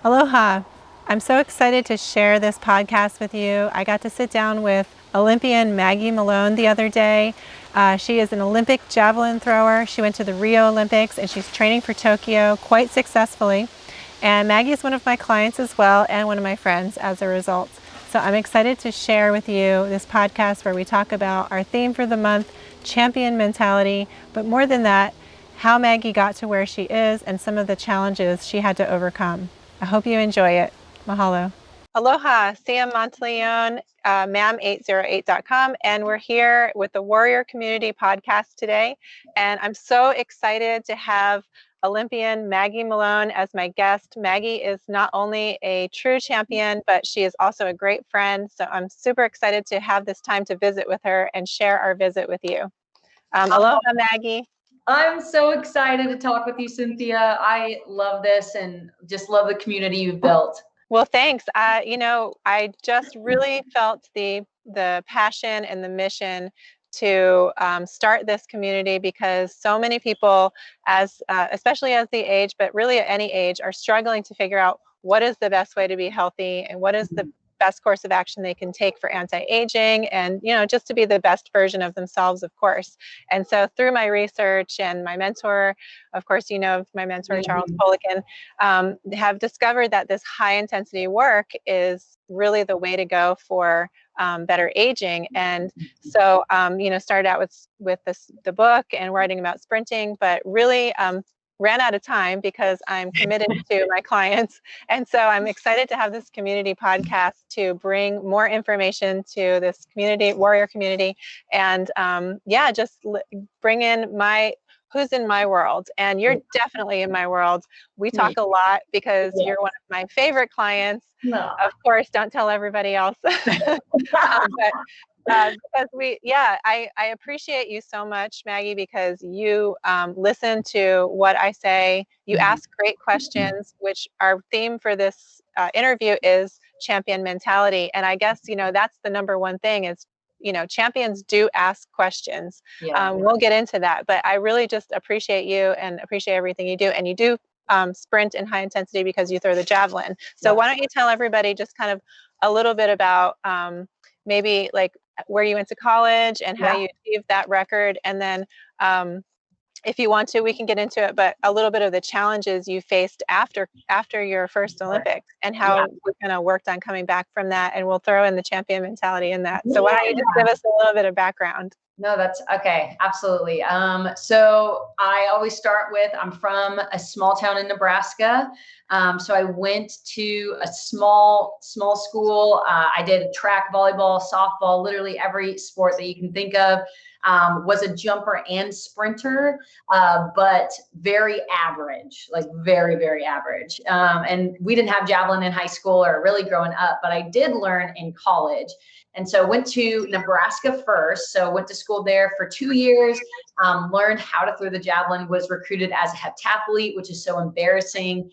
Aloha. I'm so excited to share this podcast with you. I got to sit down with Olympian Maggie Malone the other day. She is an Olympic javelin thrower. She went to the Rio Olympics and she's training for Tokyo quite successfully. And Maggie is one of my clients as well and one of my friends as a result. So I'm excited to share with you this podcast where we talk about our theme for the month, champion mentality, but more than that, how Maggie got to where she is and some of the challenges she had to overcome. I hope you enjoy it. Mahalo. Aloha, Sam Monteleone, mam808.com, and we're here with the Warrior Community Podcast today. And I'm so excited to have Olympian Maggie Malone as my guest. Maggie is not only a true champion, but she is also a great friend. So I'm super excited to have this time to visit with her and share our visit with you. Aloha, Maggie. I'm so excited to talk with you, Cynthia. I love this and just love the community you've built. Well, thanks. I just really felt the passion and the mission to start this community because so many people, especially as the age, but really at any age, are struggling to figure out what is the best way to be healthy and what is the best course of action they can take for anti-aging and, just to be the best version of themselves, of course. And so through my research and my mentor, of course, my mentor, Charles Poliquin, have discovered that this high intensity work is really the way to go for better aging. And so, started out with the book and writing about sprinting, but really ran out of time because I'm committed to my clients. And so I'm excited to have this community podcast to bring more information to this community, warrior community, and just bring in who's in my world. And you're definitely in my world. We talk a lot because you're one of my favorite clients. No. Of course, don't tell everybody else. Because I appreciate you so much, Maggie, because you listen to what I say. You ask great questions, which our theme for this interview is champion mentality. And I guess, that's the number one thing is, champions do ask questions. We'll get into that, but I really just appreciate you and appreciate everything you do. And you do sprint in high intensity because you throw the javelin. So why don't you tell everybody just kind of a little bit about maybe like where you went to college and how you achieved that record. And then if you want to, we can get into it, but a little bit of the challenges you faced after your first Olympics and how you kind of worked on coming back from that. And we'll throw in the champion mentality in that. So why don't you just give us a little bit of background? No, that's okay. Absolutely. So I always start with, I'm from a small town in Nebraska. So I went to a small school. I did track, volleyball, softball, literally every sport that you can think of. Was a jumper and sprinter, but very average, like very, very average. And we didn't have javelin in high school or really growing up, but I did learn in college. And so went to Nebraska first. So went to school there for 2 years, learned how to throw the javelin, was recruited as a heptathlete, which is so embarrassing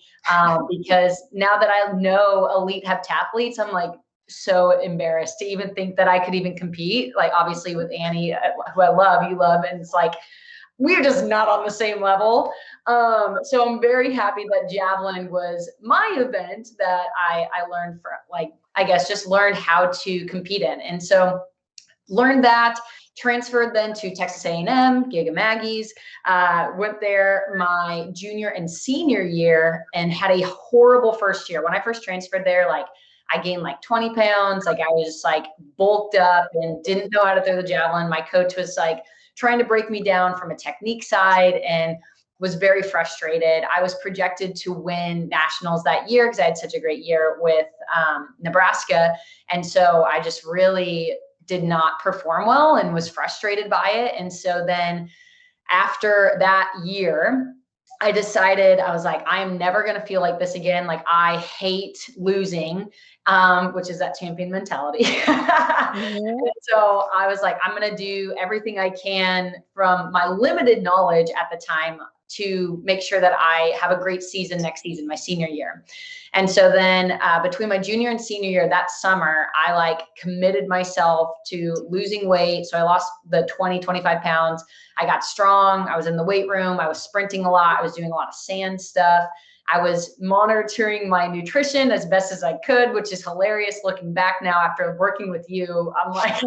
because now that I know elite heptathletes, I'm like so embarrassed to even think that I could even compete. Like obviously with Annie, who I love, you love, and it's like, we're just not on the same level. So I'm very happy that javelin was my event that I learned for, like, I guess just learned how to compete in. And so learned that, transferred then to Texas A&M, gig at Maggies, went there my junior and senior year and had a horrible first year. When I first transferred there, like I gained like 20 pounds. Like I was just like bulked up and didn't know how to throw the javelin. My coach was like trying to break me down from a technique side and was very frustrated. I was projected to win nationals that year because I had such a great year with Nebraska. And so I just really did not perform well and was frustrated by it. And so then after that year, I decided, I was like, I am never going to feel like this again. Like I hate losing, which is that champion mentality. And so I was like, I'm going to do everything I can from my limited knowledge at the time to make sure that I have a great season next season, my senior year. And so then between my junior and senior year, that summer, I like committed myself to losing weight. So I lost the 20, 25 pounds. I got strong. I was in the weight room. I was sprinting a lot. I was doing a lot of sand stuff. I was monitoring my nutrition as best as I could, which is hilarious looking back now after working with you. I'm like,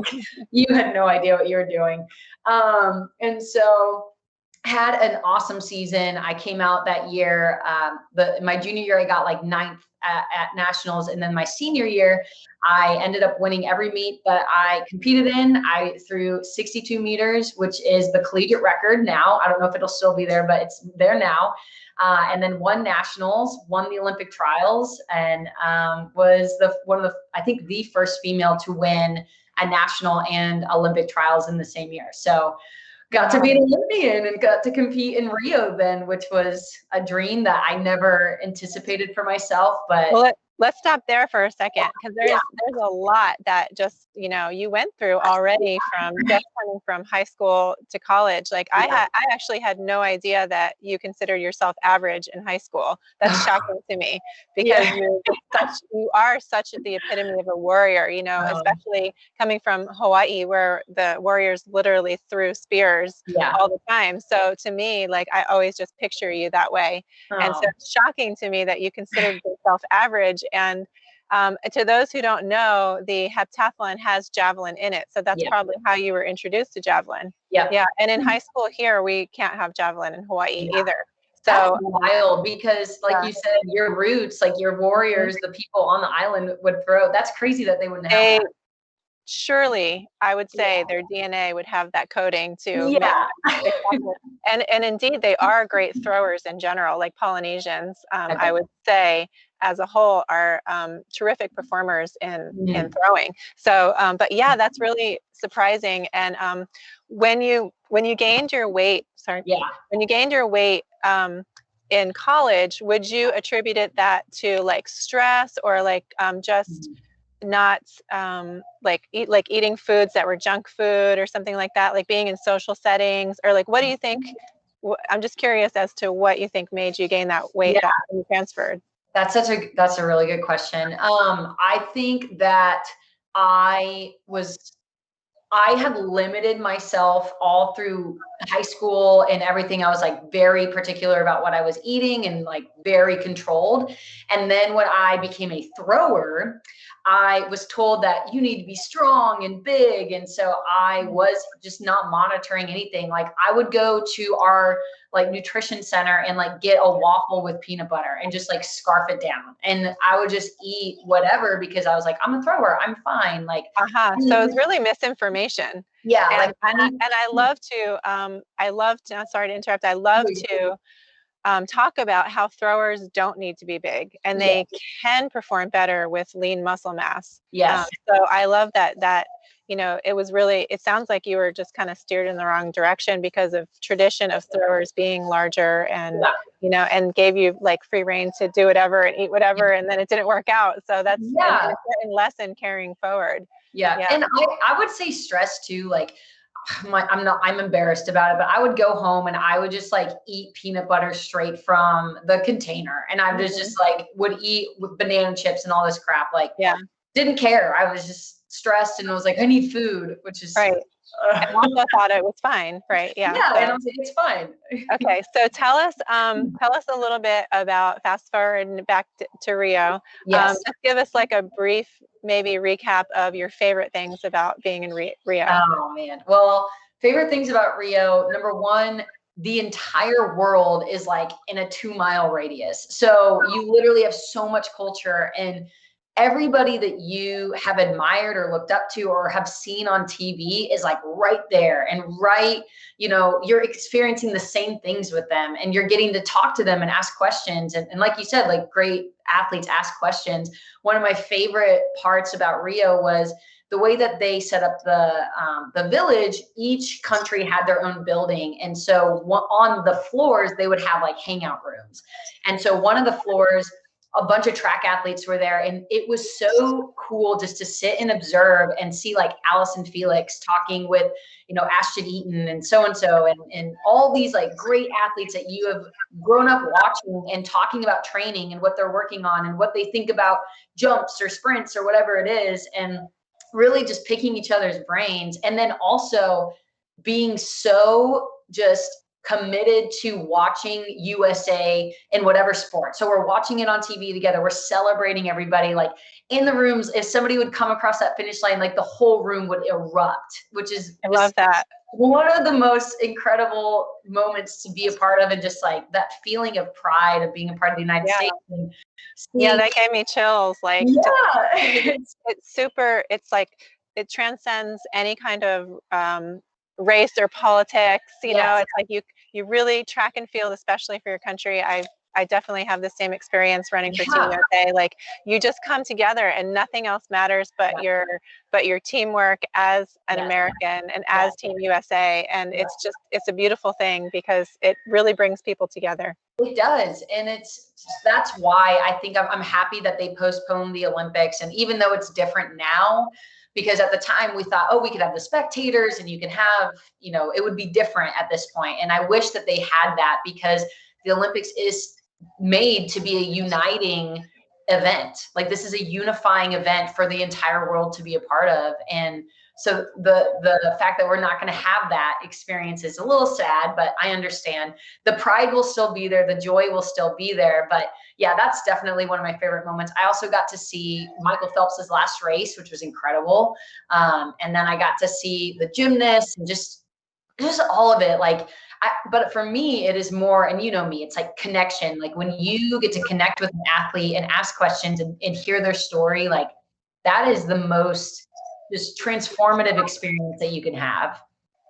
you had no idea what you were doing. And so had an awesome season. I came out that year. My junior year, I got like ninth at nationals. And then my senior year, I ended up winning every meet that I competed in. I threw 62 meters, which is the collegiate record now. I don't know if it'll still be there, but it's there now. And then won nationals, won the Olympic trials, and was I think the first female to win a national and Olympic trials in the same year. So got to be an Olympian and got to compete in Rio then, which was a dream that I never anticipated for myself. But well, let's stop there for a second, because there's a lot that just, you went through already from just coming from high school to college. Like I actually had no idea that you considered yourself average in high school. That's shocking to me, because you are such the epitome of a warrior, especially coming from Hawaii, where the warriors literally threw spears all the time. So to me, like, I always just picture you that way. And so it's shocking to me that you considered yourself average. And to those who don't know, the heptathlon has javelin in it. So that's probably how you were introduced to javelin. Yeah. And in high school here, we can't have javelin in Hawaii either. So that's wild, because like you said, your roots, like your warriors, the people on the island would throw. That's crazy that they wouldn't have that. Surely, I would say their DNA would have that coding too. And indeed, they are great throwers in general. Like Polynesians, I would say, as a whole, are terrific performers in throwing. So, but yeah, that's really surprising. And when you gained your weight, when you gained your weight in college, would you attribute that to like stress, or like just not like eating foods that were junk food or something like that, like being in social settings, or like, what do you think? I'm just curious as to what you think made you gain that weight that you transferred. That's a really good question. I think that I had limited myself all through high school and everything. I was like very particular about what I was eating and like very controlled. And then when I became a thrower, I was told that you need to be strong and big. And so I was just not monitoring anything. Like I would go to our like nutrition center and like get a waffle with peanut butter and just like scarf it down. And I would just eat whatever because I was like, I'm a thrower, I'm fine. Like, so it's really misinformation. Yeah. And I love to, sorry to interrupt. I love to talk about how throwers don't need to be big, and they can perform better with lean muscle mass. So I love that it sounds like you were just kind of steered in the wrong direction because of tradition of throwers being larger, and and gave you like free reign to do whatever and eat whatever, and then it didn't work out. So that's an important lesson carrying forward. And I would say stress too, like I'm embarrassed about it, but I would go home and I would just like eat peanut butter straight from the container. And I was just like, would eat with banana chips and all this crap. Like, didn't care. I was just stressed and I was like, I need food, which is right. And also thought it was fine, right? And I was like, it's fine. Okay, so tell us a little bit about, fast forward back to Rio. Just give us like a brief, maybe recap of your favorite things about being in Rio. Oh man, well, favorite things about Rio. Number one, the entire world is like in a 2-mile radius. So you literally have so much culture, and everybody that you have admired or looked up to or have seen on TV is like right there, and you're experiencing the same things with them, and you're getting to talk to them and ask questions. And like you said, like great athletes ask questions. One of my favorite parts about Rio was the way that they set up the village. Each country had their own building. And so on the floors, they would have like hangout rooms. And so one of the floors, a bunch of track athletes were there, and it was so cool just to sit and observe and see like Allison Felix talking with, Ashton Eaton and so-and-so and all these like great athletes that you have grown up watching and talking about training and what they're working on and what they think about jumps or sprints or whatever it is, and really just picking each other's brains. And then also being so just committed to watching USA in whatever sport. So we're watching it on TV together. We're celebrating everybody. Like in the rooms, if somebody would come across that finish line, like the whole room would erupt, which is I love that. one of the most incredible moments to be a part of, and just like that feeling of pride of being a part of the United States. And yeah, that gave me chills. Like, it's super, it's like, it transcends any kind of race or politics. You know, it's like you really track and field, especially for your country. I definitely have the same experience running for Team USA. Like, you just come together and nothing else matters but your teamwork as an American and as Team USA. And it's a beautiful thing because it really brings people together. It does. And that's why I think I'm happy that they postponed the Olympics. And even though it's different now, because at the time we thought, oh, we could have the spectators and you can have, you know, it would be different at this point. And I wish that they had that, because the Olympics is made to be a uniting event. Like, this is a unifying event for the entire world to be a part of. And so the fact that we're not going to have that experience is a little sad, but I understand. The pride will still be there. The joy will still be there. But yeah, that's definitely one of my favorite moments. I also got to see Michael Phelps's last race, which was incredible. And then I got to see the gymnasts and just all of it. Like, but for me, it is more, and you know me, it's like connection. Like when you get to connect with an athlete and ask questions and hear their story, like that is the most just transformative experience that you can have.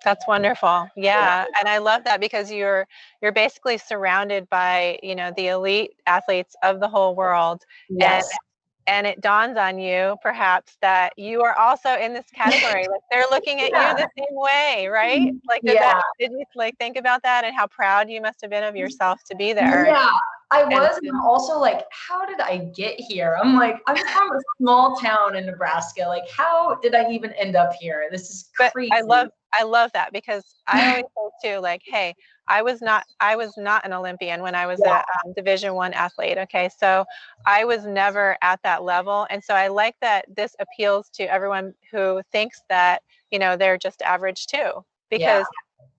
That's wonderful. Yeah. And I love that, because you're basically surrounded by, you know, the elite athletes of the whole world. Yes. And it dawns on you perhaps that you are also in this category. Like, they're looking at you the same way, right? Like, did you like think about that and how proud you must have been of yourself to be there? Yeah, I was. And I'm also like, how did I get here? I'm like, I'm from a small town in Nebraska. Like, how did I even end up here? This is crazy. But I love that, because I always say too, like, hey, I was not an Olympian when I was a Division I athlete. Okay. So I was never at that level. And so I like that this appeals to everyone who thinks that, you know, they're just average too, because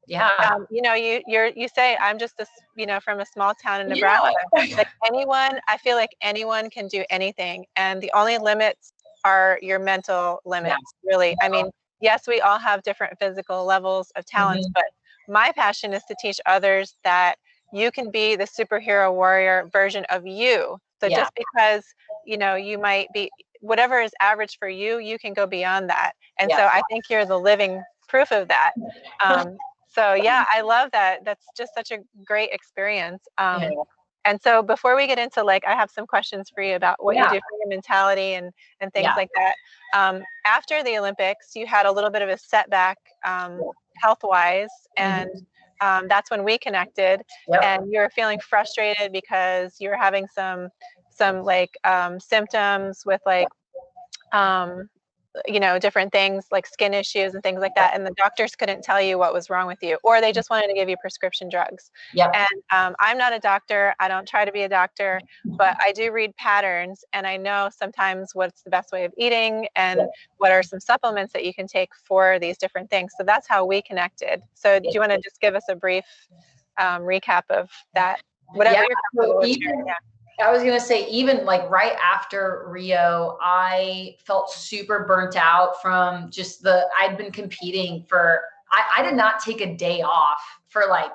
you know, you say, I'm just this, you know, from a small town in Nebraska. Like I feel like anyone can do anything. And the only limits are your mental limits, really. I mean, yes, we all have different physical levels of talents, but my passion is to teach others that you can be the superhero warrior version of you. So just because, you know, you might be, whatever is average for you, you can go beyond that. And so I think you're the living proof of that. So yeah, I love that. That's just such a great experience. And so before we get into, like, I have some questions for you about what you do for your mentality and things like that. After the Olympics, you had a little bit of a setback health-wise, and that's when we connected. And you were feeling frustrated because you were having some like symptoms with like you know, different things like skin issues and things like that. And the doctors couldn't tell you what was wrong with you, or they just wanted to give you prescription drugs. And I'm not a doctor. I don't try to be a doctor, but I do read patterns, and I know sometimes what's the best way of eating and what are some supplements that you can take for these different things. So that's how we connected. So do you want to just give us a brief recap of that? Whatever you're comfortable with sharing. I was going to say, even like right after Rio, I felt super burnt out from just I'd been competing I did not take a day off for like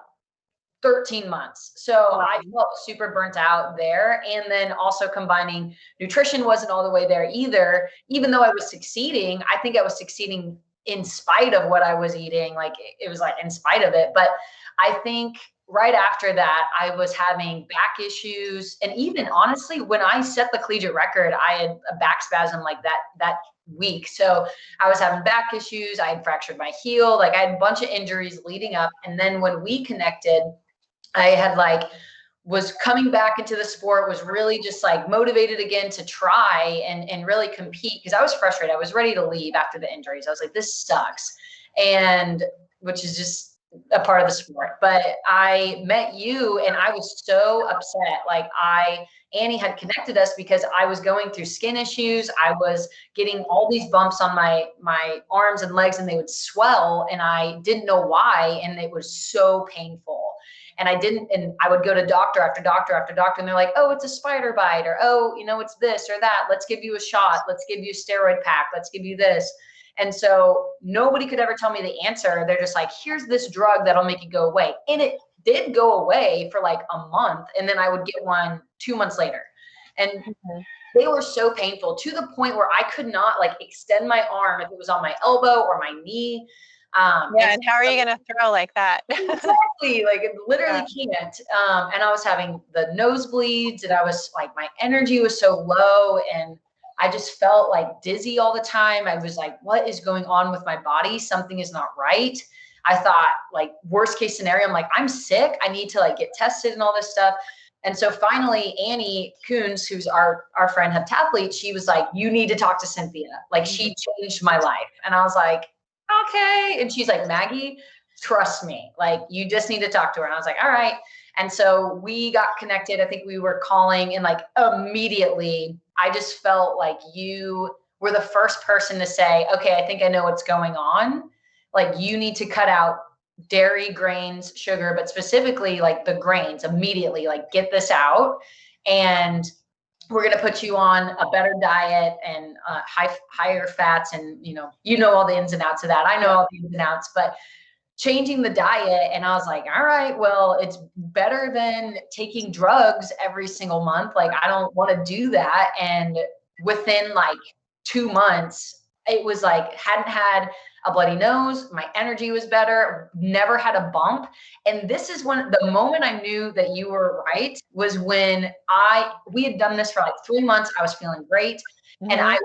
13 months. So I felt super burnt out there. And then also combining nutrition wasn't all the way there either. Even though I was succeeding, I think I was succeeding in spite of what I was eating. Like it was like in spite of it. But I think right after that, I was having back issues. And even honestly, when I set the collegiate record, I had a back spasm like that week. So I was having back issues. I had fractured my heel. Like I had a bunch of injuries leading up. And then when we connected, I had was coming back into the sport, was really just like motivated again to try and really compete, because I was frustrated. I was ready to leave after the injuries. I was like, this sucks. And which is just a part of the sport. But I met you and I was so upset. Like Annie had connected us because I was going through skin issues. I was getting all these bumps on my arms and legs, and they would swell, and I didn't know why. And it was so painful. And I would go to doctor after doctor after doctor, and they're like, oh, it's a spider bite, or, oh, it's this or that. Let's give you a shot. Let's give you a steroid pack. Let's give you this. And so nobody could ever tell me the answer. They're just like, here's this drug that'll make it go away. And it did go away for like a month. And then I would get one 2 months later. And they were so painful to the point where I could not like extend my arm if it was on my elbow or my knee. And how are you going to throw like that? Exactly. Like it literally can't. And I was having the nosebleeds, and I was like, my energy was so low, and I just felt like dizzy all the time. I was like, what is going on with my body? Something is not right. I thought, like, worst case scenario, I'm like, I'm sick. I need to like get tested and all this stuff. And so finally, Annie Coons, who's our friend heptathlete, she was like, you need to talk to Cynthia. Like, she changed my life. And I was like, okay. And she's like, Maggie, trust me. Like, you just need to talk to her. And I was like, all right. And so we got connected. I think we were calling, and like immediately I just felt like you were the first person to say, okay, I think I know what's going on. Like, you need to cut out dairy, grains, sugar, but specifically like the grains immediately, like, get this out. And we're going to put you on a better diet and higher fats. And, you know, all the ins and outs of that. I know all the ins and outs, but changing the diet. And I was like, all right, well, it's better than taking drugs every single month. Like, I don't want to do that. And within like 2 months, it was like, hadn't had a bloody nose. My energy was better, never had a bump. And this is when the moment I knew that you were right was when we had done this for like 3 months. I was feeling great. And I went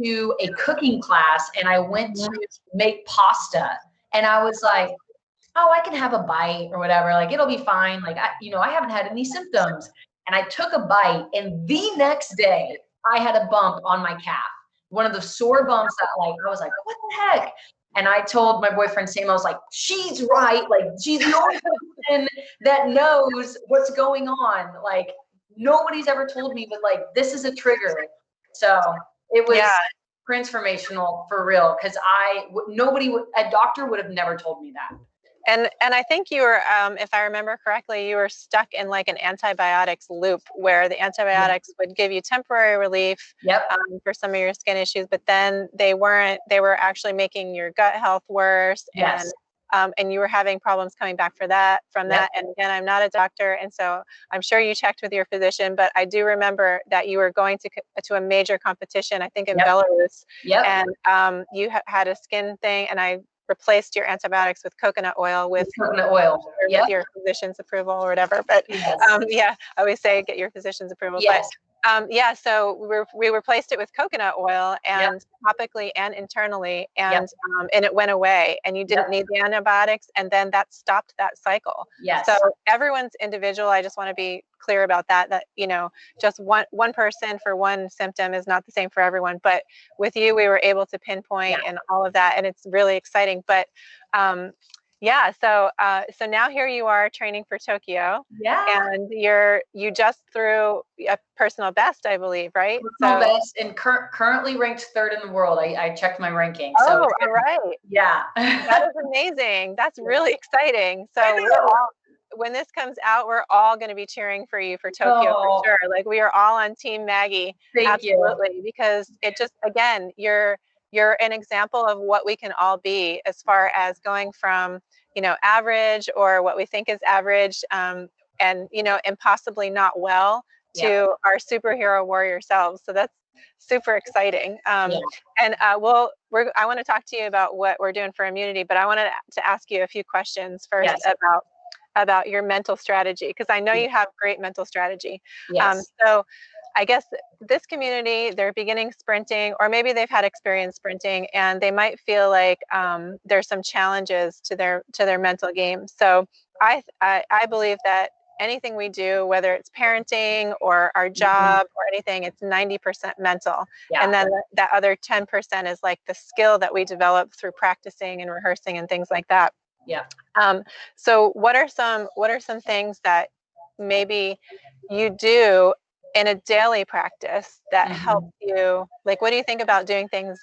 to a cooking class, and I went to make pasta. And I was like, oh, I can have a bite or whatever. Like, it'll be fine. Like, I haven't had any symptoms. And I took a bite, and the next day I had a bump on my calf. One of the sore bumps that, like, I was like, what the heck? And I told my boyfriend, Sam, I was like, she's right. Like, she's the only person that knows what's going on. Like, nobody's ever told me, but like, this is a trigger. So it was transformational for real. Cause a doctor would have never told me that. And I think you were, if I remember correctly, you were stuck in like an antibiotics loop where the antibiotics would give you temporary relief for some of your skin issues, but then they were actually making your gut health worse. And you were having problems coming back from that. And again, I'm not a doctor, and so I'm sure you checked with your physician, but I do remember that you were going to a major competition, I think in Belarus, and you had a skin thing, and I replaced your antibiotics with coconut oil with your physician's approval or whatever. But I always say get your physician's approval. Yes. But so we replaced it with coconut oil, and topically and internally, and it went away, and you didn't need the antibiotics, and then that stopped that cycle. So everyone's individual. I just want to be clear about that just one person for one symptom is not the same for everyone. But with you, we were able to pinpoint and all of that, and it's really exciting. But so now here you are training for Tokyo, and you just threw a personal best, I believe, right? Personal best, and currently ranked 3rd in the world. I checked my ranking. So all right. Yeah. That is amazing. That's really exciting. So when this comes out, we're all going to be cheering for you for Tokyo for sure. Like, we are all on Team Maggie. Thank you. Because it just, again, you're an example of what we can all be as far as going from, average, or what we think is average, and impossibly not well, to our superhero warrior selves. So that's super exciting. And I want to talk to you about what we're doing for immunity, but I wanted to ask you a few questions first about your mental strategy, because I know you have great mental strategy. So I guess this community, they're beginning sprinting, or maybe they've had experience sprinting, and they might feel like there's some challenges to their mental game. So I believe that anything we do, whether it's parenting or our job or anything, it's 90% mental. And then that other 10% is like the skill that we develop through practicing and rehearsing and things like that. So what are some things that maybe you do in a daily practice that help you? Like, what do you think about doing things,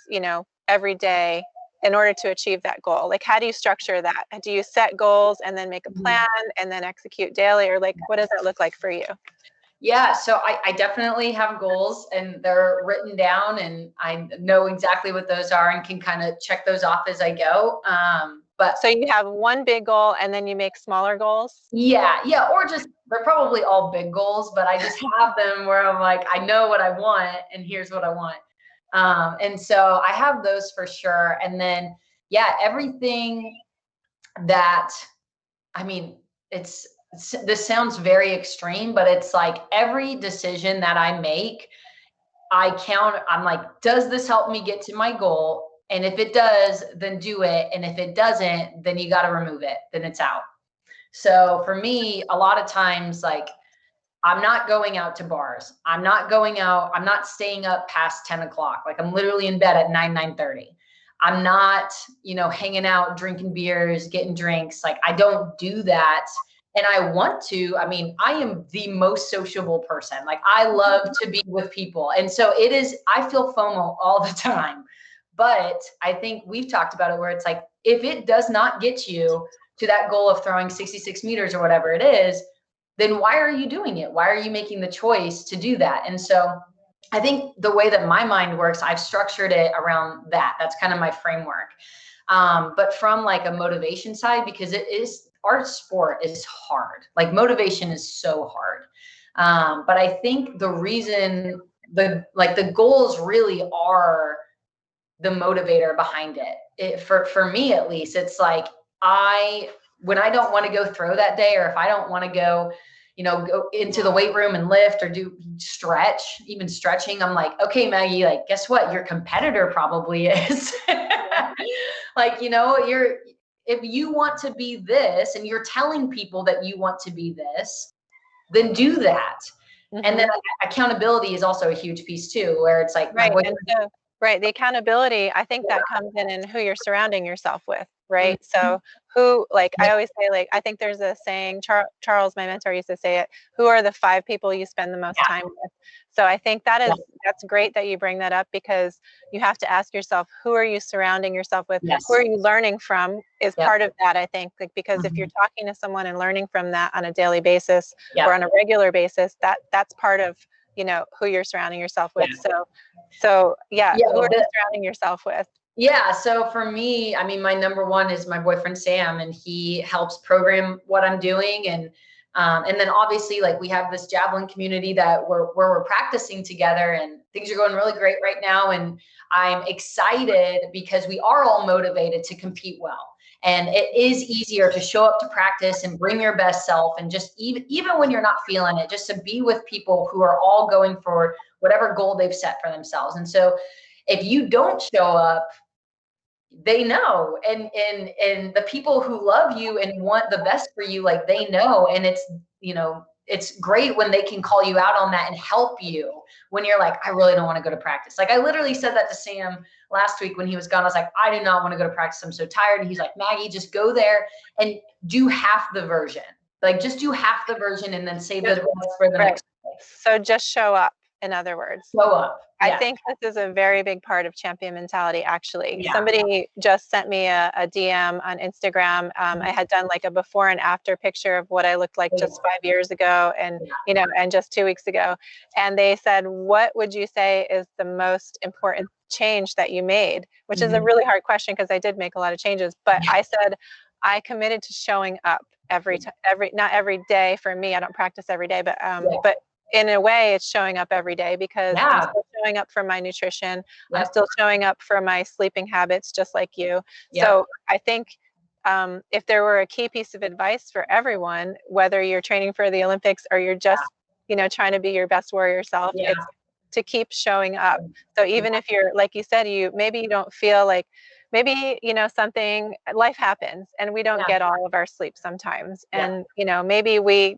every day in order to achieve that goal? Like, how do you structure that? Do you set goals and then make a plan and then execute daily, or like, what does that look like for you? Yeah, so I definitely have goals, and they're written down, and I know exactly what those are and can kind of check those off as I go. But so you have one big goal and then you make smaller goals? yeah, or just, they're probably all big goals, but I just have them where I'm like, I know what I want and here's what I want. And so I have those for sure. And then, yeah, everything that, I mean, this sounds very extreme, but it's like every decision that I make, I'm like, does this help me get to my goal? And if it does, then do it. And if it doesn't, then you got to remove it. Then it's out. So for me, a lot of times, like, I'm not going out to bars. I'm not going out. I'm not staying up past 10 o'clock. Like, I'm literally in bed at 9:30. I'm not, hanging out, drinking beers, getting drinks. Like, I don't do that. And I want to. I mean, I am the most sociable person. Like, I love to be with people. And so I feel FOMO all the time. But I think we've talked about it where it's like, if it does not get you to that goal of throwing 66 meters or whatever it is, then why are you doing it? Why are you making the choice to do that? And so I think the way that my mind works, I've structured it around that. That's kind of my framework. But from like a motivation side, because our sport is hard. Like, motivation is so hard. But I think the reason the goals really are the motivator behind it. For me, at least, it's like, when I don't want to go throw that day, or if I don't want to go, go into the weight room and lift or do stretch, even stretching, I'm like, okay, Maggie, like, guess what? Your competitor probably is. Like, if you want to be this and you're telling people that you want to be this, then do that. And then accountability is also a huge piece too, where it's like, right. Right. The accountability, I think that comes in who you're surrounding yourself with. Right. So I always say, like, I think there's a saying, Charles, my mentor, used to say it, who are the 5 people you spend the most time with? So I think that's great that you bring that up, because you have to ask yourself, who are you surrounding yourself with? Yes. Who are you learning from is part of that, I think, like, because if you're talking to someone and learning from that on a daily basis or on a regular basis, that's part of, who you're surrounding yourself with. So who are you surrounding yourself with? Yeah. So for me, I mean, my number one is my boyfriend, Sam, and he helps program what I'm doing. And then obviously, like, we have this javelin community that we're practicing together, and things are going really great right now. And I'm excited because we are all motivated to compete well. And it is easier to show up to practice and bring your best self. And just even when you're not feeling it, just to be with people who are all going for whatever goal they've set for themselves. And so if you don't show up, they know. And the people who love you and want the best for you, like, they know. And it's great when they can call you out on that and help you when you're like, I really don't want to go to practice. Like, I literally said that to Sam last week when he was gone. I was like, I do not want to go to practice. I'm so tired. And he's like, Maggie, just go there and do half the version. Like, just do half the version and then save the rest for the next day. So just show up, in other words. Show up. I think this is a very big part of champion mentality, actually. Yeah. Somebody just sent me a DM on Instagram. I had done like a before and after picture of what I looked like just 5 years ago and, and just 2 weeks ago. And they said, what would you say is the most important change that you made? Which is a really hard question, because I did make a lot of changes. But I said, I committed to showing up not every day for me. I don't practice every day, but in a way, it's showing up every day, because I'm still showing up for my nutrition. I'm still showing up for my sleeping habits, just like you. So I think if there were a key piece of advice for everyone, whether you're training for the Olympics or you're just, trying to be your best warrior self, it's to keep showing up. So even if you're, like you said, maybe you don't feel like, maybe, something, life happens and we don't get all of our sleep sometimes. And, maybe we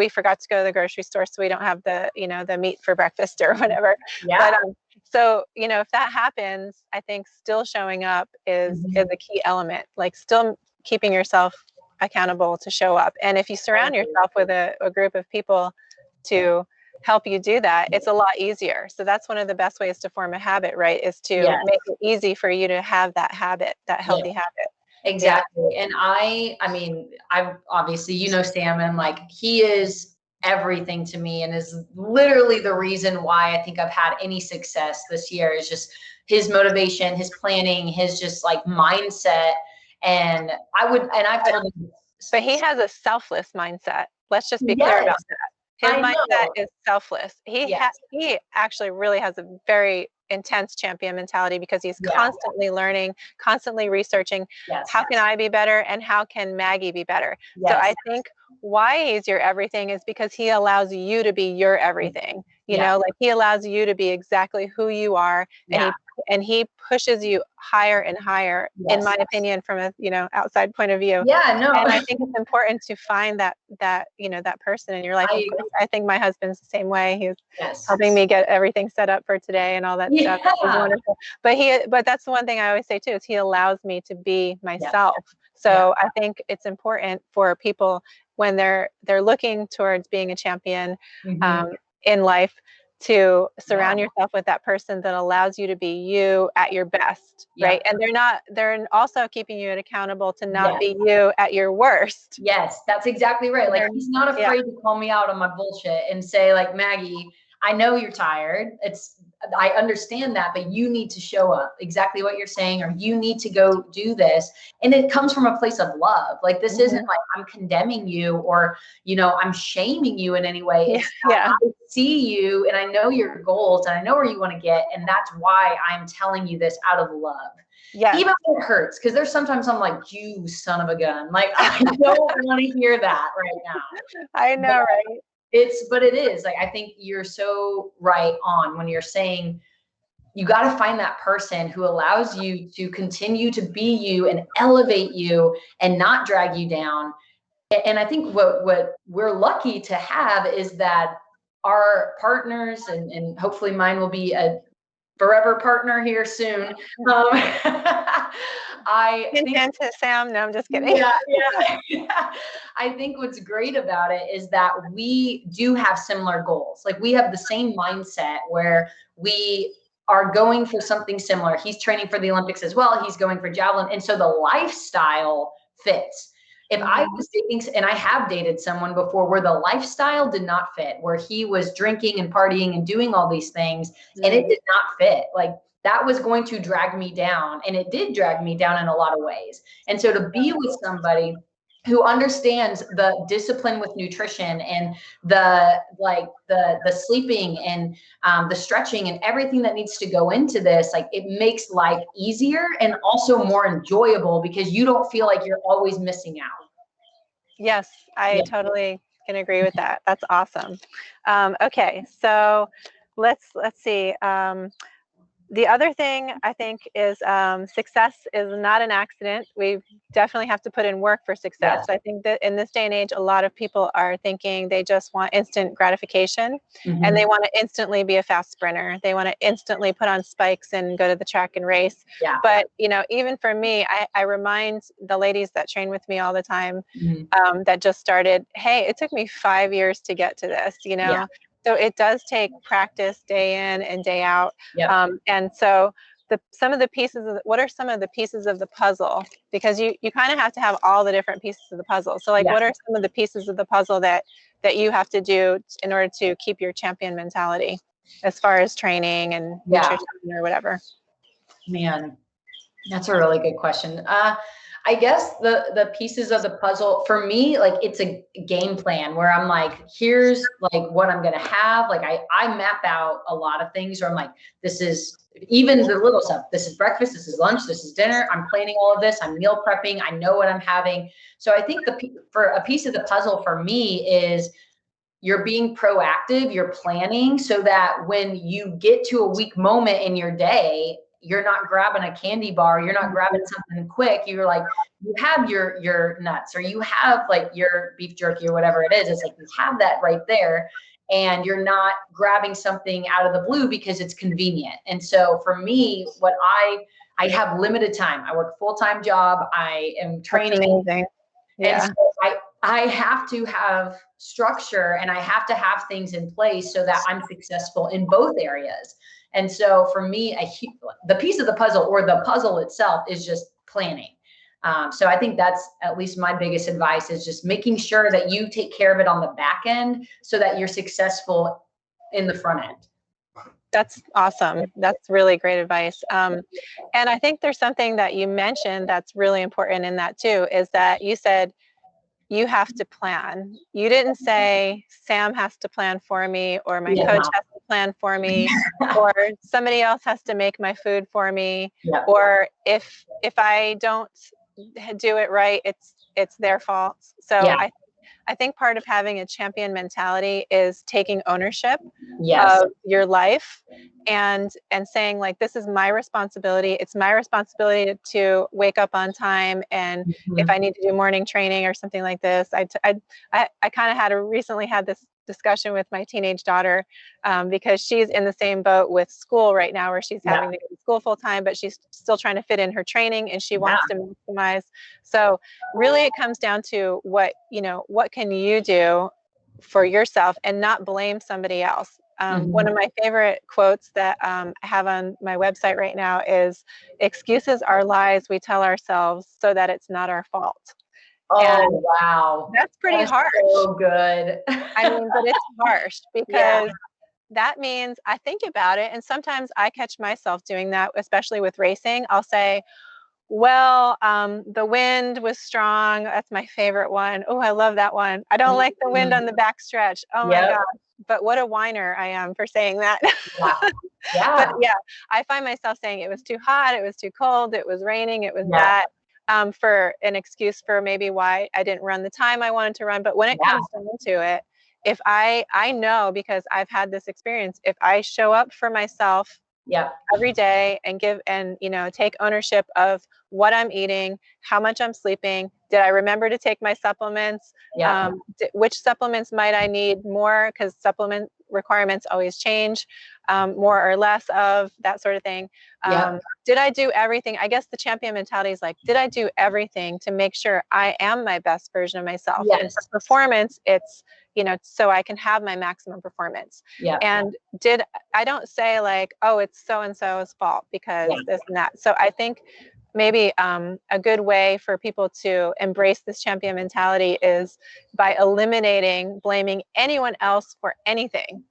forgot to go to the grocery store, so we don't have the the meat for breakfast or whatever. But so if that happens, I think still showing up is a key element, like still keeping yourself accountable to show up. And if you surround yourself with a group of people to help you do that, it's a lot easier. So that's one of the best ways to form a habit, right? Is to Yes. make it easy for you to have that habit, that healthy Yes. habit. Exactly. And I mean, I obviously, you know, Sam, and like, he is everything to me and is literally the reason why I think I've had any success this year, is just his motivation, his planning, his just like mindset. And I've told him. But he has a selfless mindset. Let's just be clear about Yes, that. His I mindset know. is selfless. Yes. He actually really has a very intense champion mentality, because he's Yeah. constantly learning, constantly researching. Yes. How can I be better, and how can Maggie be better? Yes. So I think why he's your everything is because he allows you to be your everything. You know, like, he allows you to be exactly who you are, and he pushes you higher and higher, in my opinion, from a, you know, outside point of view. Yeah, no. And I think it's important to find that you know, that person in your life. Of course, I think my husband's the same way. He's helping me get everything set up for today and all that stuff. He's wonderful. But that's the one thing I always say too, is he allows me to be myself. So I think it's important for people, when they're looking towards being a champion in life, to surround yourself with that person that allows you to be you at your best, right? And they're also keeping you accountable to not be you at your worst. Yes, that's exactly right. Like, he's not afraid to call me out on my bullshit and say, like, Maggie, I know you're tired. I understand that, but you need to show up, exactly what you're saying, or you need to go do this. And it comes from a place of love. Like, this isn't like I'm condemning you, or, you know, I'm shaming you in any way. It's I see you, and I know your goals, and I know where you want to get. And that's why I'm telling you this out of love. Yes. Even when it hurts, because there's sometimes I'm like, you son of a gun. Like, I don't want to hear that right now. I know, right? But it is like, I think you're so right on when you're saying you got to find that person who allows you to continue to be you and elevate you and not drag you down. And I think what we're lucky to have is that our partners, and hopefully mine will be a forever partner here soon. I think, Sam, no, I'm just kidding. Yeah. I think what's great about it is that we do have similar goals. Like, we have the same mindset where we are going for something similar. He's training for the Olympics as well. He's going for javelin. And so the lifestyle fits. If I was dating, and I have dated someone before where the lifestyle did not fit, where he was drinking and partying and doing all these things, and it did not fit, like, that was going to drag me down. And it did drag me down in a lot of ways. And so to be with somebody who understands the discipline with nutrition, and the sleeping, and the stretching, and everything that needs to go into this, like, it makes life easier and also more enjoyable, because you don't feel like you're always missing out. Yes, I totally can agree with that. That's awesome. Okay, so let's see. The other thing I think is success is not an accident. We definitely have to put in work for success. I think that in this day and age, a lot of people are thinking they just want instant gratification, and they want to instantly be a fast sprinter. They want to instantly put on spikes and go to the track and race. But, you know, even for me, I remind the ladies that train with me all the time that just started, hey, it took me 5 years to get to this, you know? So it does take practice day in and day out. And so some of the pieces what are some of the pieces of the puzzle? Because you kind of have to have all the different pieces of the puzzle. So, like, what are some of the pieces of the puzzle that you have to do in order to keep your champion mentality, as far as training and nutrition or whatever? Man, that's a really good question. I guess the pieces of the puzzle for me, like, it's a game plan where I'm like, here's like what I'm gonna have. Like, I map out a lot of things where I'm like, this is even the little stuff. This is breakfast, this is lunch, this is dinner. I'm planning all of this. I'm meal prepping. I know what I'm having. So I think for a piece of the puzzle for me is you're being proactive, you're planning, so that when you get to a weak moment in your day, you're not grabbing a candy bar, you're not grabbing something quick. You're like, you have your nuts, or you have like your beef jerky or whatever it is. It's like, you have that right there, and you're not grabbing something out of the blue because it's convenient. And so for me, what I have limited time. I work a full-time job. I am training. Yeah. And so I have to have structure and I have to have things in place so that I'm successful in both areas. And so for me, the piece of the puzzle or the puzzle itself is just planning. So I think that's at least my biggest advice is just making sure that you take care of it on the back end so that you're successful in the front end. That's awesome. That's really great advice. And I think there's something that you mentioned that's really important in that too, is that you said you have to plan. You didn't say Sam has to plan for me, or my coach has to plan for me, or somebody else has to make my food for me, or if I don't do it right, it's their fault. So I think part of having a champion mentality is taking ownership of your life and saying, like, this is my responsibility. It's my responsibility to wake up on time. And if I need to do morning training or something like this, I kind of recently had this discussion with my teenage daughter because she's in the same boat with school right now, where she's having to go to school full time, but she's still trying to fit in her training and she wants to maximize. So really it comes down to what can you do for yourself and not blame somebody else. One of my favorite quotes that I have on my website right now is, excuses are lies we tell ourselves so that it's not our fault. Oh, wow. That's pretty harsh. So good. I mean, but it's harsh because that means I think about it. And sometimes I catch myself doing that, especially with racing. I'll say, well, the wind was strong. That's my favorite one. Oh, I love that one. I don't like the wind on the back stretch. Oh my gosh. But what a whiner I am for saying that. But yeah, I find myself saying it was too hot. It was too cold. It was raining. It was that. For an excuse for maybe why I didn't run the time I wanted to run. But when it comes down to it, if I know, because I've had this experience, if I show up for myself every day and take ownership of what I'm eating, how much I'm sleeping, did I remember to take my supplements, which supplements might I need more, because supplement requirements always change, more or less of that sort of thing. Did I do everything? I guess the champion mentality is like, did I do everything to make sure I am my best version of myself? And for performance, it's so I can have my maximum performance. And I don't say like, oh, it's so-and-so's fault because this and that. So I think maybe a good way for people to embrace this champion mentality is by eliminating blaming anyone else for anything.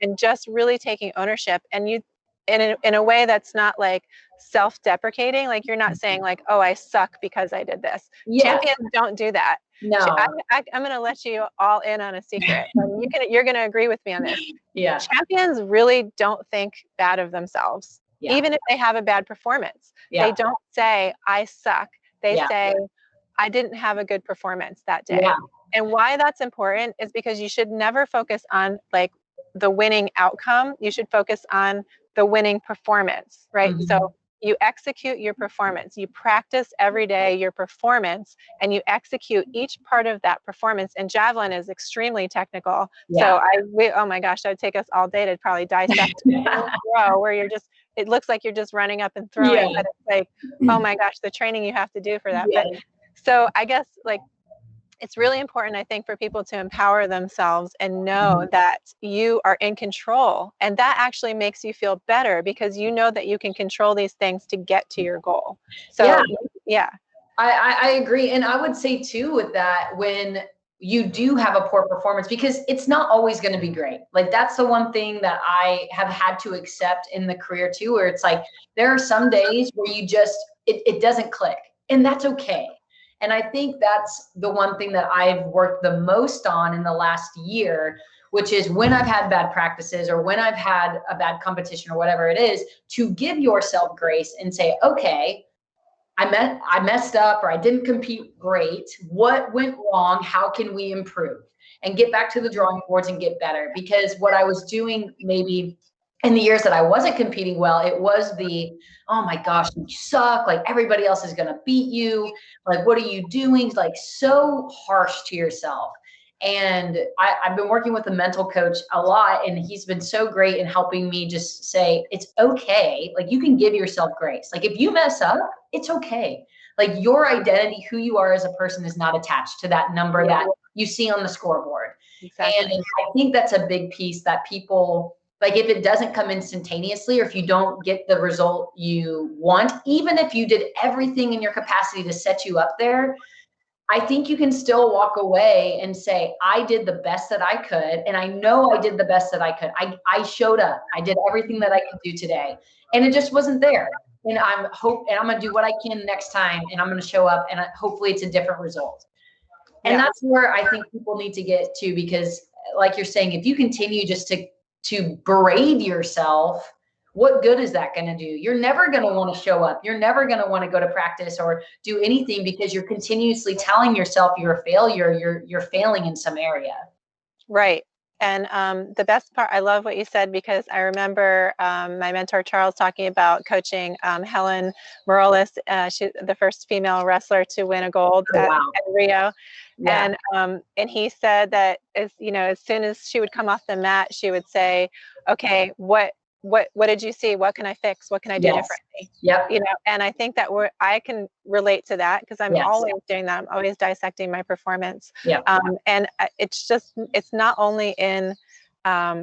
And just really taking ownership, and you in a way that's not like self-deprecating. Like, you're not saying like, oh, I suck because I did this. Champions don't do that. No. I'm going to let you all in on a secret. You're going to agree with me on this. Champions really don't think bad of themselves. Even if they have a bad performance, they don't say, I suck. They say, I didn't have a good performance that day. And why that's important is because you should never focus on like the winning outcome. You should focus on the winning performance, right? So you execute your performance, you practice every day your performance, and you execute each part of that performance. And javelin is extremely technical. So oh my gosh, that would take us all day to probably dissect throw, where it looks like you're just running up and throwing, but it's like, oh my gosh, the training you have to do for that. But so I guess like, it's really important, I think, for people to empower themselves and know that you are in control. And that actually makes you feel better because you know that you can control these things to get to your goal. So, I agree. And I would say too, with that, when you do have a poor performance, because it's not always going to be great. Like, that's the one thing that I have had to accept in the career too, where it's like, there are some days where you just, it doesn't click, and that's okay. And I think that's the one thing that I've worked the most on in the last year, which is when I've had bad practices or when I've had a bad competition or whatever it is, to give yourself grace and say, okay, I messed up, or I didn't compete great. What went wrong? How can we improve? And get back to the drawing boards and get better. Because what I was doing maybe in the years that I wasn't competing well, it was oh my gosh, you suck. Like, everybody else is going to beat you. Like, what are you doing? Like, so harsh to yourself. And I've been working with a mental coach a lot, and he's been so great in helping me just say, it's okay. Like, you can give yourself grace. Like, if you mess up, it's okay. Like your identity, who you are as a person is not attached to that number that you see on the scoreboard. Exactly. And I think that's a big piece that people, like if it doesn't come instantaneously, or if you don't get the result you want, even if you did everything in your capacity to set you up there, I think you can still walk away and say, I did the best that I could. And I know I did the best that I could. I showed up. I did everything that I could do today. And it just wasn't there. And I'm going to do what I can next time. And I'm going to show up, and hopefully it's a different result. And that's where I think people need to get to, because like you're saying, if you continue just to berate yourself, what good is that going to do? You're never going to want to show up. You're never going to want to go to practice or do anything, because you're continuously telling yourself you're a failure. You're failing in some area. Right. And the best part, I love what you said, because I remember my mentor Charles talking about coaching Helen Morales, she the first female wrestler to win a gold at Rio. Yeah. And he said that as soon as she would come off the mat, she would say, okay, what did you see? What can I fix? What can I do differently? Yep. And I think that I can relate to that, because I'm always doing that. I'm always dissecting my performance. Yeah. And it's not only in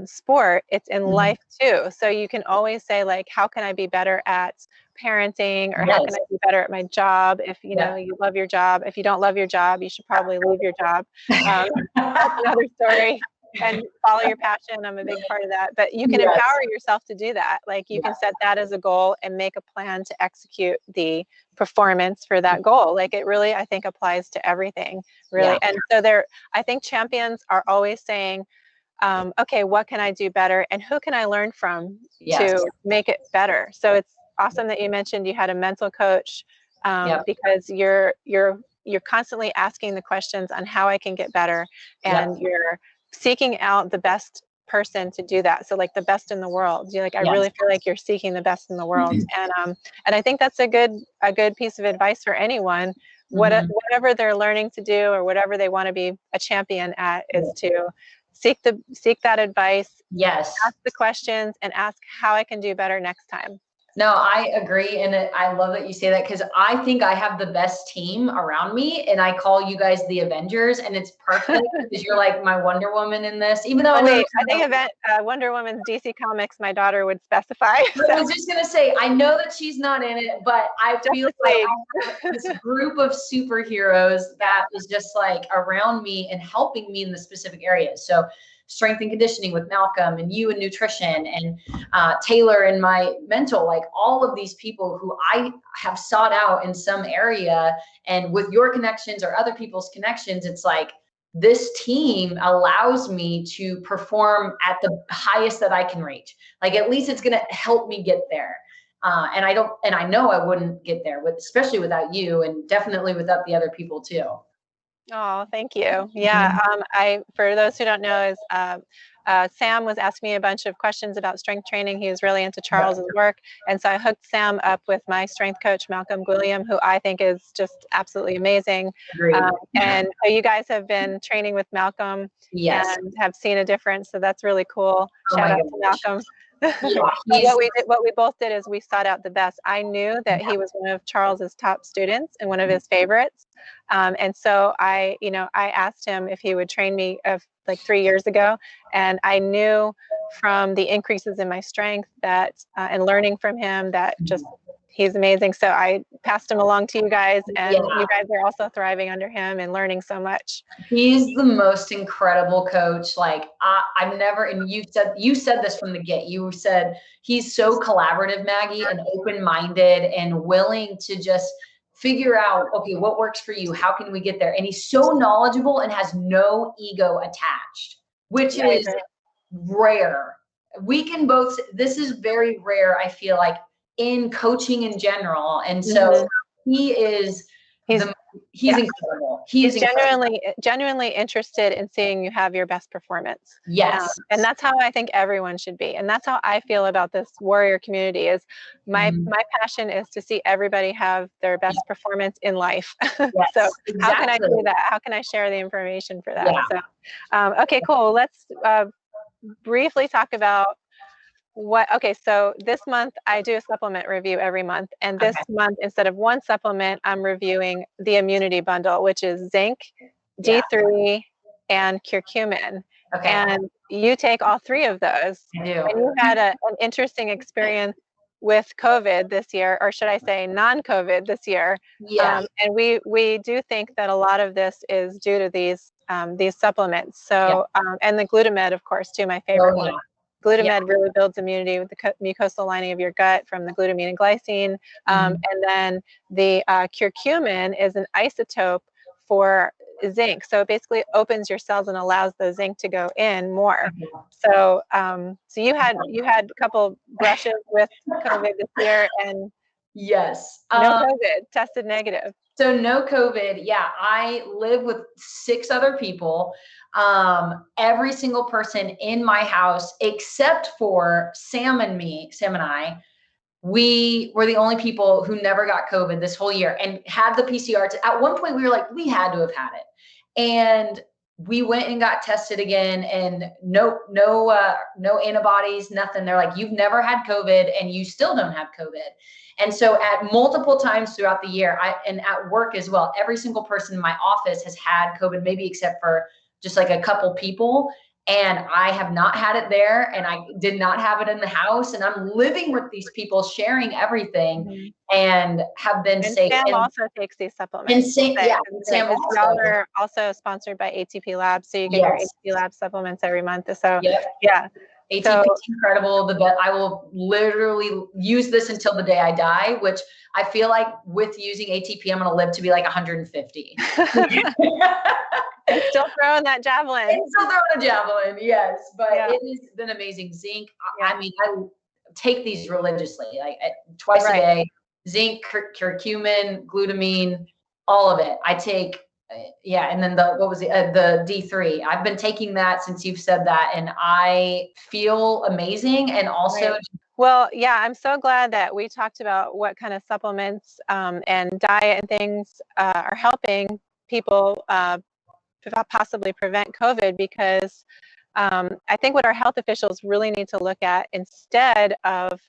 sport, it's in life too. So you can always say, like, how can I be better at parenting, or how can I be better at my job? If you love your job. If you don't love your job, you should probably leave your job. That's another story. And follow your passion. I'm a big part of that. But you can empower yourself to do that. Like you can set that as a goal and make a plan to execute the performance for that goal. Like it really, I think, applies to everything, really. And so I think champions are always saying, okay, what can I do better? And who can I learn from to make it better? So it's awesome that you mentioned you had a mental coach, because you're constantly asking the questions on how I can get better, and you're seeking out the best person to do that. So like the best in the world. You're like, I really feel like you're seeking the best in the world. And I think that's a good piece of advice for anyone. Whatever they're learning to do, or whatever they want to be a champion at, is to seek that advice. Yes. Ask the questions and ask how I can do better next time. No, I agree. And I love that you say that, because I think I have the best team around me, and I call you guys the Avengers, and it's perfect because you're like my Wonder Woman in this, even though I think Wonder Woman's DC Comics, my daughter would specify. So. I was just going to say, I know that she's not in it, but I feel like I have this group of superheroes that is just like around me and helping me in the specific areas. So strength and conditioning with Malcolm, and you in nutrition, and Taylor in my mental, like all of these people who I have sought out in some area. And with your connections or other people's connections, it's like this team allows me to perform at the highest that I can reach. Like at least it's going to help me get there. And I know I wouldn't get there especially without you, and definitely without the other people too. Oh, thank you. Yeah. For those who don't know, Sam was asking me a bunch of questions about strength training. He was really into Charles's work. And so I hooked Sam up with my strength coach, Malcolm Gwilliam, who I think is just absolutely amazing. And so you guys have been training with Malcolm and have seen a difference. So that's really cool. Shout out to Malcolm. What we both did is we sought out the best. I knew that he was one of Charles's top students and one of his favorites. And so I asked him if he would train me like 3 years ago. And I knew from the increases in my strength that, and learning from him, that just, he's amazing. So I passed him along to you guys, and you guys are also thriving under him and learning so much. He's the most incredible coach. Like I've never, and you said this from the get, you said he's so collaborative, Maggie, and open-minded and willing to just figure out, okay, what works for you? How can we get there? And he's so knowledgeable and has no ego attached, which is rare. We can both, this is very rare, I feel like, in coaching in general. And so he's incredible. He's genuinely interested in seeing you have your best performance. Yes. And that's how I think everyone should be. And that's how I feel about this warrior community. Is my passion is to see everybody have their best performance in life. So how can I do that? How can I share the information for that? So, okay, cool. Let's briefly talk about Okay, so this month I do a supplement review every month. And this Okay. month, instead of one supplement, I'm reviewing the immunity bundle, which is zinc, Yeah. D3, and curcumin. Okay. And you take all three of those. I do. And you had an interesting experience with COVID this year, or should I say non-COVID this year. Yeah. And we do think that a lot of this is due to these supplements. Yeah. So, and the glutamate, of course, too, my favorite Oh, one. yeah. Glutamate really builds immunity with the mucosal lining of your gut from the glutamine and glycine. Mhm. And then the curcumin is an isotope for zinc. So it basically opens your cells and allows the zinc to go in more. So so you had a couple brushes with COVID this year and Yes. no COVID, tested negative. So no COVID. Yeah, I live with 6 other people. Every single person in my house, except for Sam and I, we were the only people who never got COVID this whole year and had the PCR. At one point, we were like, we had to have had it, and we went and got tested again, and no antibodies, nothing. They're like, you've never had COVID, and you still don't have COVID. And so, at multiple times throughout the year, and at work as well, every single person in my office has had COVID, maybe except for just like a couple people. And I have not had it there, and I did not have it in the house, and I'm living with these people, sharing everything, Mhm. and have been And safe. Sam And also takes these supplements. yeah, Sam Y'all also. are also sponsored by ATP Labs, so you get your Yes. ATP Lab supplements every month. So Yep. yeah. ATP So is incredible. I will literally use this until the day I die, which I feel like with using ATP, I'm going to live to be like 150. and still throwing that javelin. And still throwing a javelin, yes. But Yeah. it has been amazing. Zinc. Yeah. I mean, I take these religiously, like twice a day. Zinc, curcumin, glutamine, all of it. I take, yeah. And then the D3. I've been taking that since you've said that, and I feel amazing. And also, well, yeah, I'm so glad that we talked about what kind of supplements and diet and things are helping people possibly prevent COVID, because I think what our health officials really need to look at, instead of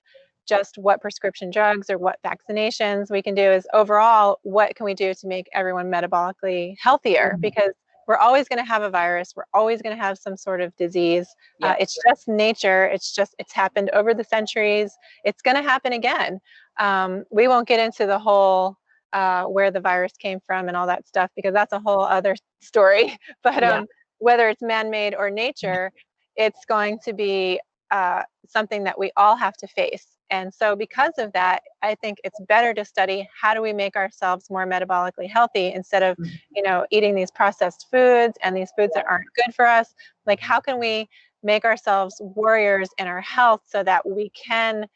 just what prescription drugs or what vaccinations we can do, is overall, what can we do to make everyone metabolically healthier? Because we're always going to have a virus. We're always going to have some sort of disease. It's just nature. It's happened over the centuries. It's going to happen again. We won't get into the whole where the virus came from and all that stuff, because that's a whole other story. But whether it's man-made or nature, it's going to be something that we all have to face. And so because of that, I think it's better to study how do we make ourselves more metabolically healthy, instead of, eating these processed foods and these foods that aren't good for us. Like, how can we make ourselves warriors in our health so that we can,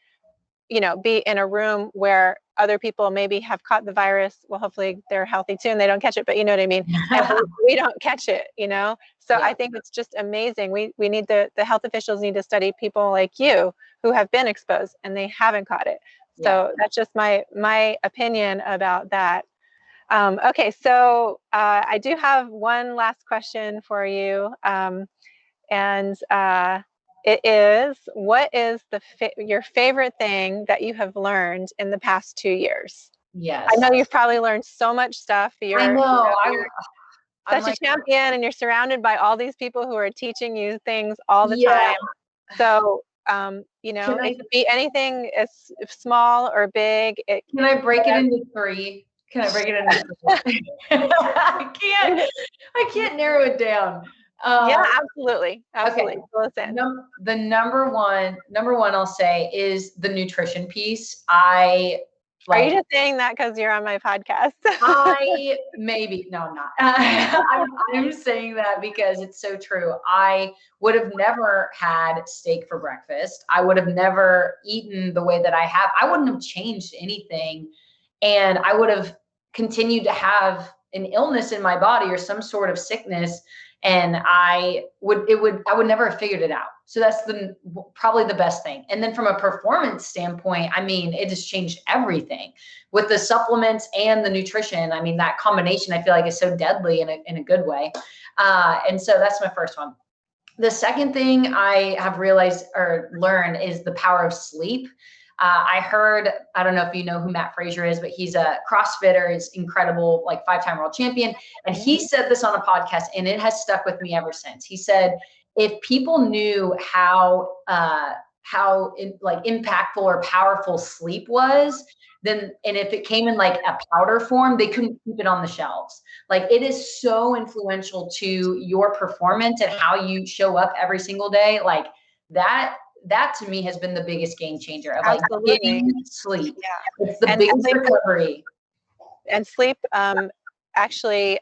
be in a room where other people maybe have caught the virus. Well, hopefully they're healthy too and they don't catch it, but you know what I mean? And we don't catch it, So I think it's just amazing. We need the health officials need to study people like you who have been exposed and they haven't caught it. So that's just my opinion about that. Okay, so I do have one last question for you. And it is, what is your favorite thing that you have learned in the past 2 years? Yes. I know you've probably learned so much stuff. I know. You're such a champion, and you're surrounded by all these people who are teaching you things all the time. So, it could be anything as small or big. Can I break it into 3? Can I break it into 3? I can't narrow it down. Yeah, absolutely. Okay. Listen. The number one I'll say is the nutrition piece. Are you just saying that because you're on my podcast? No, I'm not. I'm saying that because it's so true. I would have never had steak for breakfast. I would have never eaten the way that I have. I wouldn't have changed anything. And I would have continued to have an illness in my body or some sort of sickness. And I would never have figured it out. So that's probably the best thing. And then from a performance standpoint, I mean, it just changed everything with the supplements and the nutrition. I mean, that combination I feel like is so deadly in a good way. And so that's my first one. The second thing I have realized or learned is the power of sleep. I don't know if you know who Matt Frazier is, but he's a CrossFitter, is incredible, like 5-time world champion. And he said this on a podcast and it has stuck with me ever since. He said, if people knew how impactful or powerful sleep was, then, and if it came in like a powder form, they couldn't keep it on the shelves. Like, it is so influential to your performance and how you show up every single day. Like that to me has been the biggest game changer of like getting sleep. Yeah. It's the biggest recovery. And sleep actually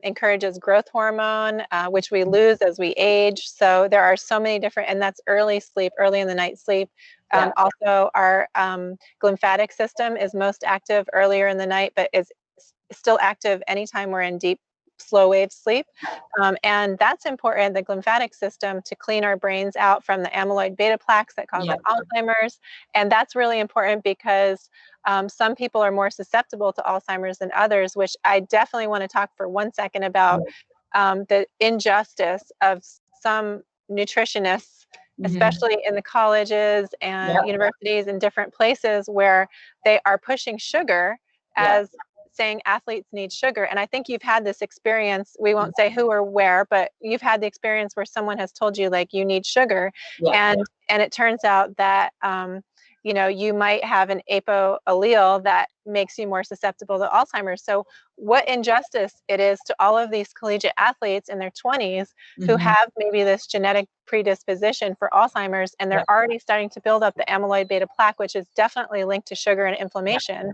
encourages growth hormone, which we lose as we age. So there are so many different, and that's early sleep, early in the night sleep. Also, our glymphatic system is most active earlier in the night, but is still active anytime we're in deep, slow wave sleep. And that's important, the glymphatic system, to clean our brains out from the amyloid beta plaques that cause Alzheimer's. And that's really important because some people are more susceptible to Alzheimer's than others, which I definitely want to talk for 1 second about the injustice of some nutritionists, especially in the colleges and universities and different places where they are pushing sugar as saying athletes need sugar. And I think you've had this experience, we won't say who or where, but you've had the experience where someone has told you like you need sugar. And it turns out that you might have an APO allele that makes you more susceptible to Alzheimer's. So what injustice it is to all of these collegiate athletes in their 20s who have maybe this genetic predisposition for Alzheimer's, and they're already starting to build up the amyloid beta plaque, which is definitely linked to sugar and inflammation.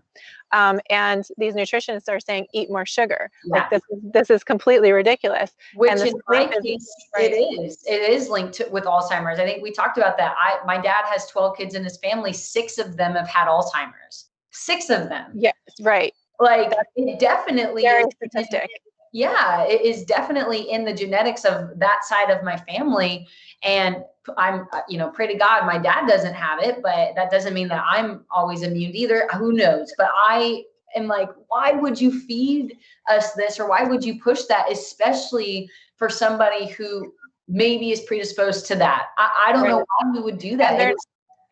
And these nutritionists are saying, eat more sugar. Like this is completely ridiculous. Which in my case, it is linked to, with Alzheimer's. I think we talked about that. My dad has 12 kids in his family. 6 of them have had Alzheimer's. 6 of them. Yes, right. Like, it definitely is statistic. It is definitely in the genetics of that side of my family. And I'm, pray to God, my dad doesn't have it, but that doesn't mean that I'm always immune either. Who knows? But I am like, why would you feed us this? Or why would you push that? Especially for somebody who maybe is predisposed to that. I don't know why we would do that.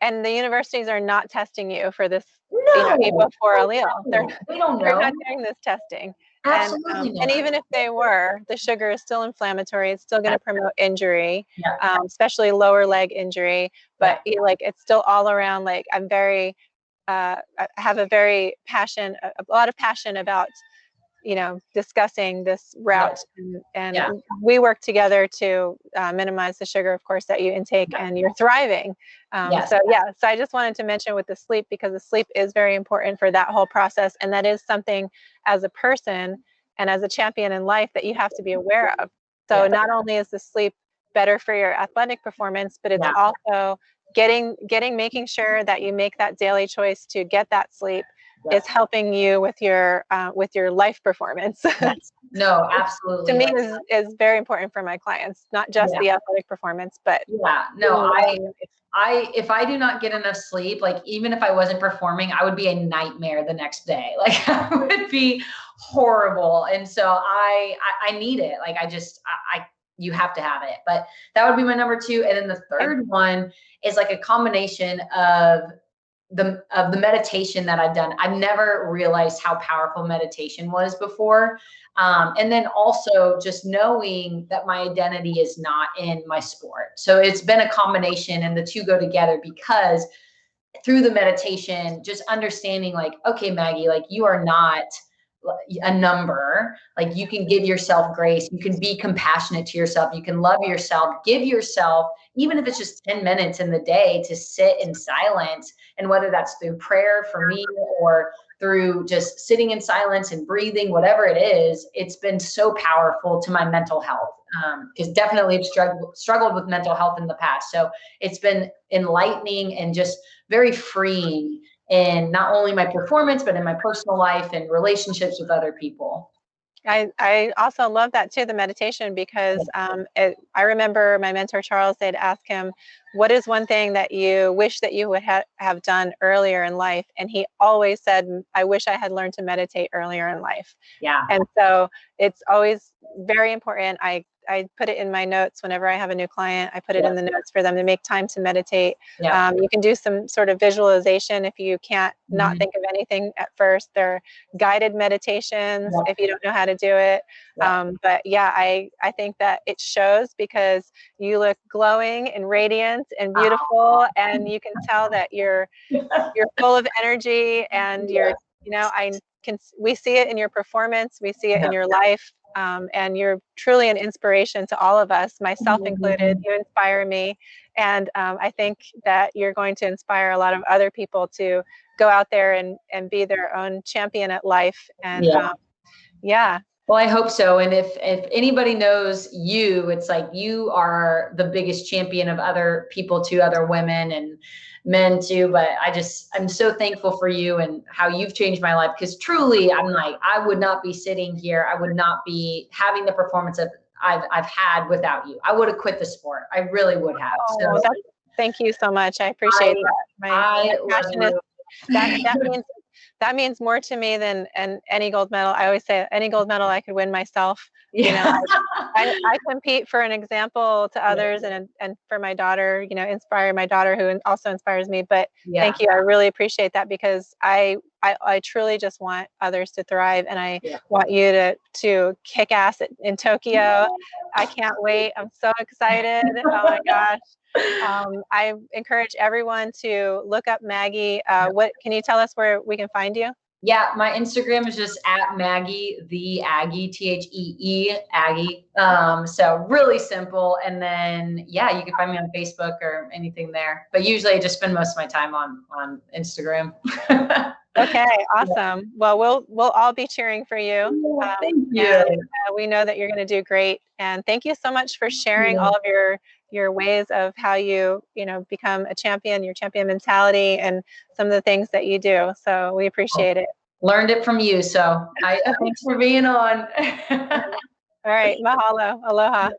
And the universities are not testing you for this, APO4 allele. They don't know. They're not doing this testing. Absolutely and even if they were, the sugar is still inflammatory. It's still going to promote injury, especially lower leg injury. But it's still all around. Like, I have a lot of passion about discussing this route, and we work together to minimize the sugar, of course, that you intake, and you're thriving. So I just wanted to mention with the sleep, because the sleep is very important for that whole process. And that is something as a person and as a champion in life that you have to be aware of. So not only is the sleep better for your athletic performance, but it's also making sure that you make that daily choice to get that sleep is helping you with your life performance. No, absolutely. To me, is very important for my clients, not just the athletic performance, but if I do not get enough sleep, like, even if I wasn't performing, I would be a nightmare the next day. Like, I would be horrible. And so I need it. Like, you have to have it. But that would be my number 2. And then the third one is like a combination of the meditation that I've done. I've never realized how powerful meditation was before. And then also just knowing that my identity is not in my sport. So it's been a combination, and the two go together, because through the meditation, just understanding like, okay, Maggie, like, you are not a number. Like, you can give yourself grace. You can be compassionate to yourself. You can love yourself. Give yourself, even if it's just 10 minutes in the day, to sit in silence. And whether that's through prayer for me, or through just sitting in silence and breathing, whatever it is, it's been so powerful to my mental health. Because definitely I've struggled with mental health in the past. So it's been enlightening and just very freeing in not only my performance, but in my personal life and relationships with other people. I also love that too, the meditation, because I remember my mentor, Charles, they'd ask him, what is one thing that you wish that you would have done earlier in life? And he always said, I wish I had learned to meditate earlier in life. Yeah. And so it's always very important. I put it in my notes whenever I have a new client. I put it in the notes for them to make time to meditate. You can do some sort of visualization if you can't not think of anything at first. There are guided meditations if you don't know how to do it. But yeah, I think that it shows because you look glowing and radiant and beautiful, and you can tell that you're full of energy, and we see it in your performance, we see it in your life, and you're truly an inspiration to all of us, myself included. You inspire me, and I think that you're going to inspire a lot of other people to go out there and be their own champion at life. And Well, I hope so. And if anybody knows you, it's like you are the biggest champion of other people too, other women and men too. But I'm so thankful for you and how you've changed my life. Because truly, I'm like, I would not be sitting here. I would not be having the performance that I've had without you. I would have quit the sport. I really would have. So thank you so much. I appreciate that. My passion is that means more to me than any gold medal. I always say any gold medal I could win myself. I compete for an example to others and for my daughter, inspire my daughter who also inspires me. But thank you. I really appreciate that because I truly just want others to thrive, and I want you to kick ass in Tokyo. I can't wait. I'm so excited. Oh my gosh. I encourage everyone to look up Maggie. What can you tell us where we can find you? Yeah, my Instagram is just at Maggie the Aggie, THEE Aggie. So really simple. And then you can find me on Facebook or anything there. But usually I just spend most of my time on Instagram. Okay, awesome. Well, we'll all be cheering for you. Thank you. And, we know that you're going to do great. And thank you so much for sharing all of your ways of how you become a champion, your champion mentality, and some of the things that you do. So we appreciate it. Learned it from you. So thanks for being on. All right. Mahalo. Aloha.